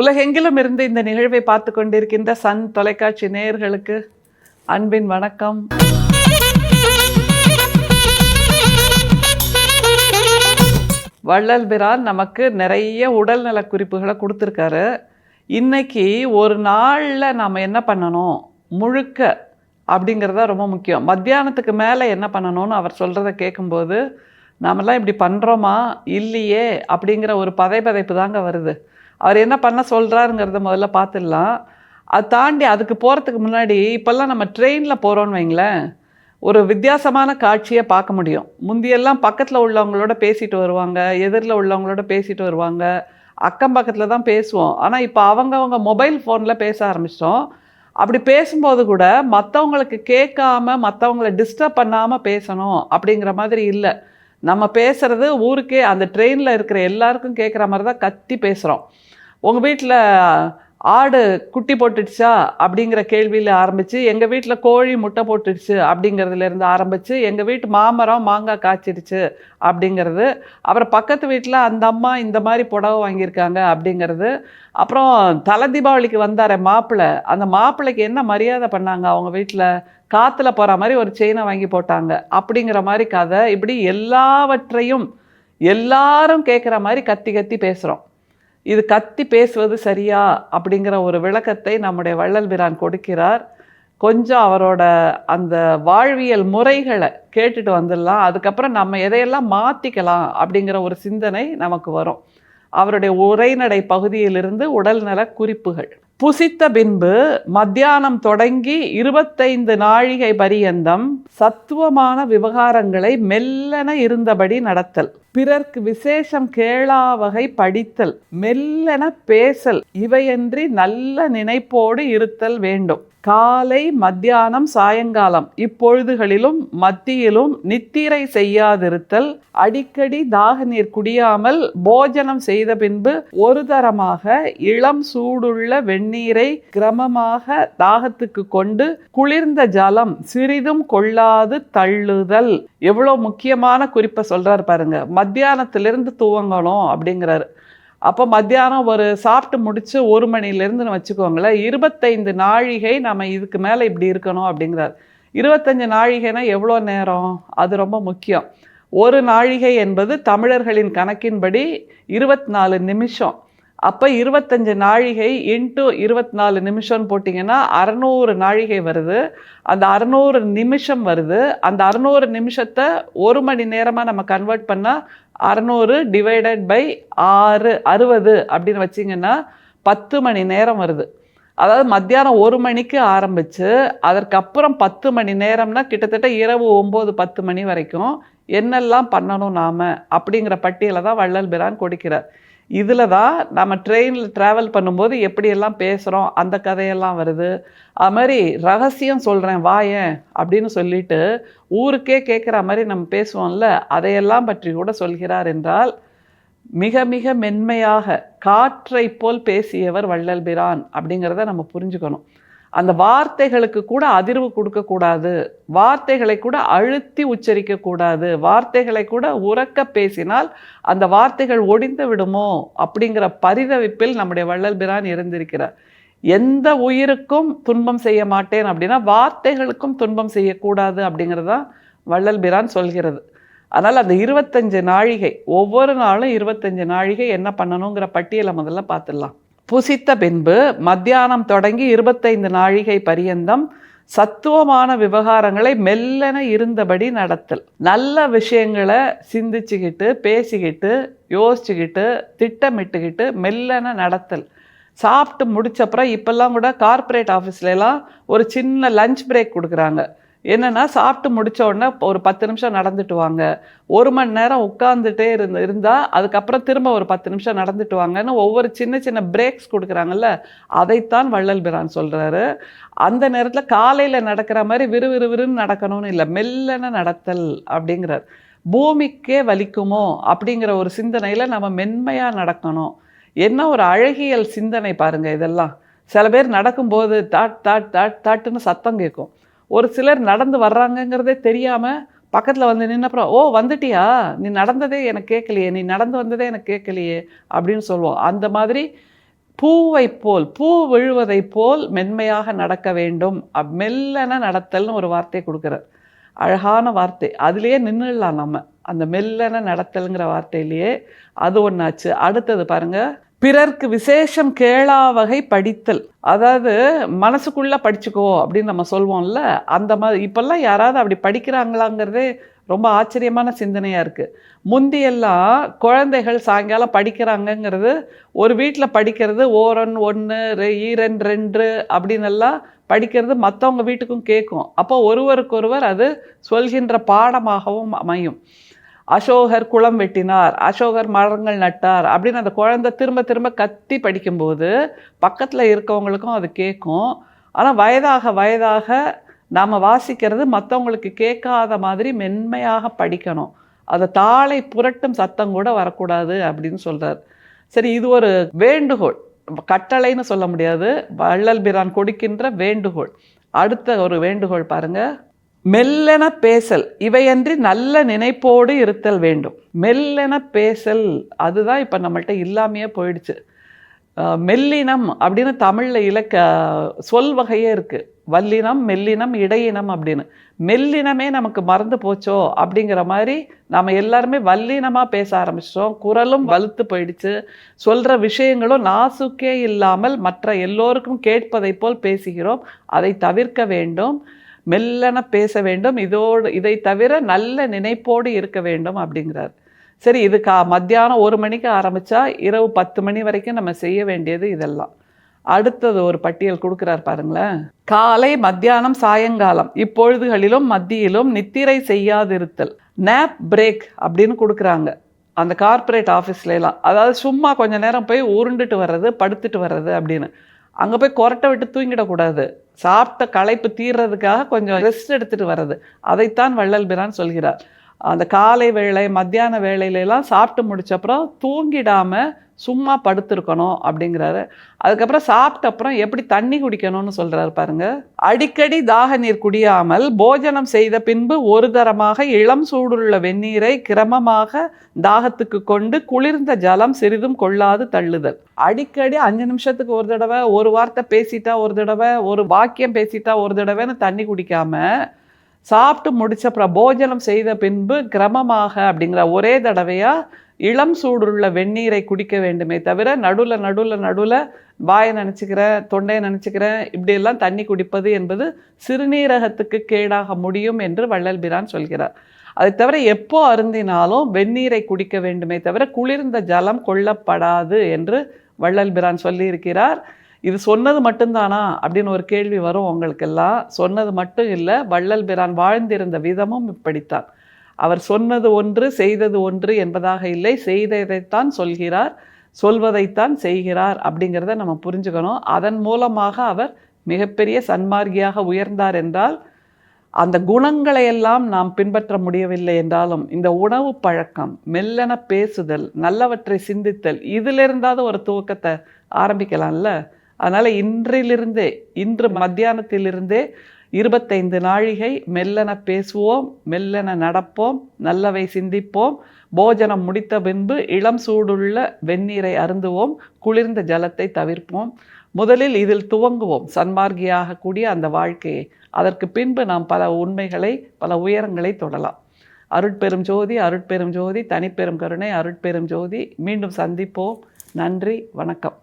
உலகெங்கிலும் இருந்து இந்த நிகழ்வை பார்த்து கொண்டிருக்கின்ற சன் தொலைக்காட்சி நேயர்களுக்கு அன்பின் வணக்கம். வள்ளல் பிரான் நமக்கு நிறைய உடல்நல குறிப்புகளை கொடுத்துருக்காரு. இன்னைக்கு ஒரு நாளில் நாம் என்ன பண்ணணும் முழுக்க அப்படிங்கிறதா ரொம்ப முக்கியம். மத்தியானத்துக்கு மேலே என்ன பண்ணணும்னு அவர் சொல்கிறத கேட்கும்போது நாமெல்லாம் இப்படி பண்ணுறோமா இல்லையே அப்படிங்கிற ஒரு பதைப்பு தாங்க வருது. அவர் என்ன பண்ண சொல்கிறாருங்கிறத முதல்ல பார்த்துடலாம். அதை தாண்டி அதுக்கு போகிறதுக்கு முன்னாடி இப்போல்லாம் நம்ம ட்ரெயினில் போகிறோன்னு வைங்களேன், ஒரு வித்தியாசமான காட்சியை பார்க்க முடியும். முந்தியெல்லாம் பக்கத்தில் உள்ளவங்களோட பேசிட்டு வருவாங்க, எதிரில் உள்ளவங்களோட பேசிட்டு வருவாங்க, அக்கம் பக்கத்தில் தான் பேசுவோம். ஆனால் இப்போ அவங்கவங்க மொபைல் ஃபோனில் பேச ஆரம்பிச்சிட்டோம். அப்படி பேசும்போது கூட மற்றவங்களுக்கு கேட்காம மற்றவங்கள டிஸ்டர்ப் பண்ணாமல் பேசணும் அப்படிங்கிற மாதிரி இல்லை. நம்ம பேசுகிறது ஊருக்கே அந்த ட்ரெயினில் இருக்கிற எல்லாருக்கும் கேட்குற மாதிரி தான் கத்தி பேசுகிறோம். உங்கள் வீட்டில் ஆடு குட்டி போட்டுடுச்சா அப்படிங்கிற கேள்வியில் ஆரம்பித்து, எங்கள் வீட்டில் கோழி முட்டை போட்டுடுச்சு அப்படிங்கிறதுலேருந்து ஆரம்பித்து, எங்கள் வீட்டு மாமரம் மாங்காய் காய்ச்சிடுச்சு அப்படிங்கிறது, அப்புறம் பக்கத்து வீட்டில் அந்த அம்மா இந்த மாதிரி புடவை வாங்கியிருக்காங்க அப்படிங்கிறது, அப்புறம் தலை தீபாவளிக்கு வந்தார மாப்பிள்ளை, அந்த மாப்பிள்ளைக்கு என்ன மரியாதை பண்ணாங்க அவங்க வீட்டில், காற்றுல போகிற மாதிரி ஒரு செயினை வாங்கி போட்டாங்க அப்படிங்கிற மாதிரி கதை. இப்படி எல்லாவற்றையும் எல்லாரும் கேட்குற மாதிரி கத்தி கத்தி பேசுகிறோம். இது கத்தி பேசுவது சரியா அப்படிங்கிற ஒரு விளக்கத்தை நம்முடைய வள்ளல் பிரான் கொடுக்கிறார். கொஞ்சம் அவரோட அந்த வாழ்வியல் முறைகளை கேட்டுட்டு வந்துடலாம். அதுக்கப்புறம் நம்ம எதையெல்லாம் மாற்றிக்கலாம் அப்படிங்கிற ஒரு சிந்தனை நமக்கு வரும். அவருடைய உரைநடை பகுதியிலிருந்து உடல்நல குறிப்புகள். புசித்த பின்பு மத்தியானம் தொடங்கி 25 நாழிகை பரியந்தம் சத்துவமான விவகாரங்களை மெல்லன இருந்தபடி நடத்தல், பிறர்க்கு விசேஷம் கேளாவகை படித்தல், மெல்லன பேசல், இவையன்றி நல்ல நினைப்போடு இருத்தல் வேண்டும். காலை மத்தியானம் சாயங்காலம் இப்பொழுதுகளிலும் மத்தியிலும் நித்திரை செய்யாதிருத்தல், அடிக்கடி தாக நீர் குடியாமல் போஜனம் செய்த பின்பு ஒரு தரமாக இளம் சூடுள்ள வெந்நீரை கிரமமாக தாகத்துக்கு கொண்டு குளிர்ந்த ஜலம் சிறிதும் கொள்ளாது தள்ளுதல். எவ்வளோ முக்கியமான குறிப்பை சொல்றாரு பாருங்க. மத்தியானத்திலிருந்து துவங்கணும் அப்படிங்கிறாரு. அப்போ மத்தியானம் ஒரு சாப்பிட்டு முடிச்சு 1 மணிலேருந்து வச்சுக்கோங்களேன், 25 நாழிகை நம்ம இதுக்கு மேலே இப்படி இருக்கணும் அப்படிங்கிறார். 25 நாழிகைனா எவ்வளோ நேரம்? அது ரொம்ப முக்கியம். ஒரு நாழிகை என்பது தமிழர்களின் கணக்கின்படி 24 நிமிஷம். அப்போ 25 நாழிகை இன்ட்டு 24 நிமிஷம்னு போட்டிங்கன்னா 600 நாழிகை வருது. அந்த 600 நிமிஷம் வருது. அந்த 600 நிமிஷத்தை 1 மணி நேரமாக நம்ம கன்வெர்ட் பண்ணால் 600 டிவைடட் பை 6 60 அப்படின்னு வச்சிங்கன்னா 10 மணி நேரம் வருது. அதாவது மத்தியானம் 1 மணிக்கு ஆரம்பித்து அதற்கப்புறம் 10 மணி நேரம்னா கிட்டத்தட்ட இரவு 9-10 மணி வரைக்கும் என்னெல்லாம் பண்ணணும் நாம் அப்படிங்கிற பட்டியலை தான் வள்ளல் பிரான் கொடுக்கிறார். இதில் தான் நம்ம ட்ரெயினில் ட்ராவல் பண்ணும்போது எப்படியெல்லாம் பேசுகிறோம் அந்த கதையெல்லாம் வருது. அது மாதிரி ரகசியம் சொல்கிறேன் வாயேன் அப்படின்னு சொல்லிட்டு ஊருக்கே கேட்குற மாதிரி நம்ம பேசுவோம்ல, அதையெல்லாம் பற்றி கூட சொல்கிறார் என்றால் மிக மிக மென்மையாக காற்றை போல் பேசியவர் வள்ளல் பிரான் அப்படிங்கிறத நம்ம புரிஞ்சுக்கணும். அந்த வார்த்தைகளுக்கு கூட அதிர்வு கொடுக்கக்கூடாது, வார்த்தைகளை கூட அழுத்தி உச்சரிக்கக்கூடாது, வார்த்தைகளை கூட உரக்க பேசினால் அந்த வார்த்தைகள் ஒடிந்து விடுமோ அப்படிங்கிற பரிதவிப்பில் நம்முடைய வள்ளல் பிரான் இருந்திருக்கிறார். எந்த உயிருக்கும் துன்பம் செய்ய மாட்டேன் அப்படின்னா வார்த்தைகளுக்கும் துன்பம் செய்யக்கூடாது அப்படிங்கிறது தான் வள்ளல் பிரான் சொல்கிறது. அதனால் அந்த 25 நாழிகை ஒவ்வொரு நாளும் 25 நாழிகை என்ன பண்ணணுங்கிற பட்டியலை முதல்ல பார்த்துடலாம். புசித்த பின்பு மத்தியானம் தொடங்கி 25 நாழிகை பரியந்தம் சத்துவமான விவகாரங்களை மெல்லன இருந்தபடி நடத்தல். நல்ல விஷயங்களை சிந்திச்சுக்கிட்டு பேசிக்கிட்டு யோசிச்சுக்கிட்டு திட்டமிட்டுக்கிட்டு மெல்லன நடத்தல். சாப்பிட்டு முடிச்சப்புறம் இப்போல்லாம் கூட கார்ப்பரேட் ஆஃபீஸ்லாம் ஒரு சின்ன லஞ்ச் பிரேக் கொடுக்குறாங்க. என்னென்னா சாப்பிட்டு முடித்த உடனே ஒரு 10 நிமிஷம் நடந்துட்டு வாங்க, 1 மணி நேரம் உட்காந்துட்டே இருந்தால் அதுக்கப்புறம் திரும்ப ஒரு 10 நிமிஷம் நடந்துட்டு வாங்கன்னு ஒவ்வொரு சின்ன சின்ன பிரேக்ஸ் கொடுக்குறாங்கல்ல, அதைத்தான் வள்ளல் பிரான் சொல்கிறாரு. அந்த நேரத்தில் காலையில் நடக்கிற மாதிரி விறுவிறுவிறுன்னு நடக்கணும்னு இல்லை, மெல்லன நடத்தல் அப்படிங்கிறார். பூமிக்கே வலிக்குமோ அப்படிங்கிற ஒரு சிந்தனையில் நம்ம மென்மையாக நடக்கணும். என்ன ஒரு அழகியல் சிந்தனை பாருங்கள் இதெல்லாம். சில பேர் நடக்கும்போது தாட் தாட் தாட் தாட்டுன்னு சத்தம் கேட்கும். ஒரு சிலர் நடந்து வர்றாங்கங்கிறதே தெரியாமல் பக்கத்தில் வந்து நின்னப்புறம், ஓ வந்துட்டியா, நீ நடந்ததே எனக்கு கேட்கலையே, நீ நடந்து வந்ததே எனக்கு கேட்கலையே அப்படின்னு சொல்லுவோம். அந்த மாதிரி பூவைப் போல், பூ விழுவதைப் போல் மென்மையாக நடக்க வேண்டும். மெல்லன நடத்தல்னு ஒரு வார்த்தை கொடுக்குறார். அழகான வார்த்தை. அதுலேயே நின்றுடலாம் நம்ம. அந்த மெல்லன நடத்தல்ங்கிற வார்த்தையிலேயே அது ஒன்றாச்சு. அடுத்தது பாருங்க, பிறர்க்கு விசேஷம் கேளாவகை படித்தல். அதாவது மனசுக்குள்ளே படிச்சுக்கோ அப்படின்னு நம்ம சொல்வோம்ல, அந்த மாதிரி. இப்போல்லாம் யாராவது அப்படி படிக்கிறாங்களாங்கிறதே ரொம்ப ஆச்சரியமான சிந்தனையாக இருக்குது. முந்தியெல்லாம் குழந்தைகள் சாயங்காலம் படிக்கிறாங்கங்கிறது, ஒரு வீட்டில் படிக்கிறது ஓரன் 1 ஈரன் 2 அப்படின்னு எல்லாம் படிக்கிறது மற்றவங்க வீட்டுக்கும் கேட்கும். அப்போ ஒருவருக்கொருவர் அது சொல்கின்ற பாடமாகவும் அமையும். அசோகர் குளம் வெட்டினார், அசோகர் மரங்கள் நட்டார் அப்படின்னு அந்த குழந்தை திரும்ப திரும்ப கத்தி படிக்கும்போது பக்கத்தில் இருக்கவங்களுக்கும் அது கேட்கும். ஆனால் வயதாக வயதாக நாம் வாசிக்கிறது மற்றவங்களுக்கு கேட்காத மாதிரி மென்மையாக படிக்கணும். அதை தாளை புரட்டும் சத்தம் கூட வரக்கூடாது அப்படின்னு சொல்கிறார். சரி, இது ஒரு வேண்டுகோள், கட்டளைன்னு சொல்ல முடியாது, வள்ளல் பிரான் கொடுக்கின்ற வேண்டுகோள். அடுத்த ஒரு வேண்டுகோள் பாருங்க, மெல்லென பேசல் இவையன்றி நல்ல நினைப்போடு இருத்தல் வேண்டும். மெல்லென பேசல் அதுதான் இப்போ நம்மள்கிட்ட இல்லாமையே போயிடுச்சு. மெல்லினம் அப்படின்னு தமிழில் சொல் வகையே இருக்குது. வல்லினம், மெல்லினம், இடையினம் அப்படின்னு. மெல்லினமே நமக்கு மறந்து போச்சோ அப்படிங்கிற மாதிரி நாம் எல்லாருமே வல்லினமாக பேச ஆரம்பிச்சிட்டோம். குரலும் வலுத்து போயிடுச்சு. சொல்கிற விஷயங்களும் நாசுக்கே இல்லாமல் மற்ற எல்லோருக்கும் கேட்பதை போல் பேசுகிறோம். அதை தவிர்க்க வேண்டும். மெல்லன பேச வேண்டும். இதை தவிர நல்ல நினைப்போடு இருக்க வேண்டும் அப்படிங்கிறார். சரி, இது மத்தியானம் 1 மணிக்கு ஆரம்பித்தா இரவு 10 மணி வரைக்கும் நம்ம செய்ய வேண்டியது இதெல்லாம். அடுத்தது ஒரு பட்டியல் கொடுக்குறார் பாருங்களேன். காலை, மத்தியானம், சாயங்காலம் இப்பொழுதுகளிலும் மத்தியிலும் நித்திரை செய்யாதிருத்தல். நேப் பிரேக் அப்படின்னு கொடுக்குறாங்க அந்த கார்ப்பரேட் ஆஃபீஸ்லாம். அதாவது சும்மா கொஞ்சம் நேரம் போய் உருண்டுட்டு வர்றது, படுத்துட்டு வர்றது அப்படின்னு. அங்கே போய் கொரட்டை விட்டு தூங்கிடக்கூடாது. சாப்பிட்ட களைப்பு தீர்றதுக்காக கொஞ்சம் ரெஸ்ட் எடுத்துகிட்டு வர்றது. அதைத்தான் வள்ளல் பிரான் சொல்கிறார். அந்த காலை வேளை, மத்தியான வேளையிலலாம் சாப்பிட்டு முடிச்சப்புறம் தூங்கிடாமல் சும்மா படுத்திருக்கணும் அப்படிங்கிறாரு. அதுக்கப்புறம் சாப்பிட்ட அப்புறம் எப்படி தண்ணி குடிக்கணும்னு சொல்கிறாரு பாருங்க. அடிக்கடி தாக நீர் குடியாமல் போஜனம் செய்த பின்பு ஒரு தரமாக இளம் சூடுள்ள வெந்நீரை கிரமமாக தாகத்துக்கு கொண்டு குளிர்ந்த ஜலம் சிறிதும் கொள்ளாது தள்ளுதல். அடிக்கடி 5 நிமிஷத்துக்கு ஒரு தடவை, ஒரு வார்த்தை பேசிட்டா ஒரு தடவை, ஒரு வாக்கியம் பேசிட்டா ஒரு தடவைன்னு தண்ணி குடிக்காம சாப்பிட்டு முடிச்சப்புறம் போஜனம் செய்த பின்பு கிரமமாக அப்படிங்கிற ஒரே தடவையாக இளம் சூடுள்ள வெந்நீரை குடிக்க வேண்டுமே தவிர நடுவில் வாயை நினச்சிக்கிறேன், தொண்டையை நினச்சிக்கிறேன் இப்படியெல்லாம் தண்ணி குடிப்பது என்பது சிறுநீரகத்துக்கு கேடாக முடியும் என்று வள்ளல் பிரான் சொல்கிறார். அதை தவிர எப்போ அருந்தினாலும் வெந்நீரை குடிக்க வேண்டுமே தவிர குளிர்ந்த ஜலம் கொள்ளப்படாது என்று வள்ளல் பிரான் சொல்லியிருக்கிறார். இது சொன்னது மட்டும்தானா அப்படின்னு ஒரு கேள்வி வரும் உங்களுக்கெல்லாம். சொன்னது மட்டும் இல்லை, வள்ளல் பிரான் வாழ்ந்திருந்த விதமும் இப்படித்தான். அவர் சொன்னது ஒன்று செய்தது ஒன்று என்பதாக இல்லை, செய்ததைத்தான் சொல்கிறார், சொல்வதைத்தான் செய்கிறார் அப்படிங்கிறத நம்ம புரிஞ்சுக்கணும். அதன் மூலமாக அவர் மிகப்பெரிய சன்மார்க்கியாக உயர்ந்தார் என்றால், அந்த குணங்களையெல்லாம் நாம் பின்பற்ற முடியவில்லை என்றாலும் இந்த உணவு பழக்கம், மெல்லன பேசுதல், நல்லவற்றை சிந்தித்தல், இதிலிருந்தாவது ஒரு துவக்கத்தை ஆரம்பிக்கலாம்ல. அதனால் இன்று மத்தியானத்திலிருந்தே 25 நாழிகை மெல்லன பேசுவோம், மெல்லன நடப்போம், நல்லவை சிந்திப்போம், போஜனம் முடித்த பின்பு இளம் சூடுள்ள வெந்நீரை அருந்துவோம், குளிர்ந்த ஜலத்தை தவிர்ப்போம். முதலில் இதில் துவங்குவோம் சன்மார்க்கியாக கூடிய அந்த வாழ்க்கையை. அதற்கு பின்பு நாம் பல உண்மைகளை, பல உயரங்களை தொடலாம். அருட்பெரும் ஜோதி, அருட்பெரும் ஜோதி, தனிப்பெரும் கருணை, அருட்பெரும் ஜோதி. மீண்டும் சந்திப்போம். நன்றி, வணக்கம்.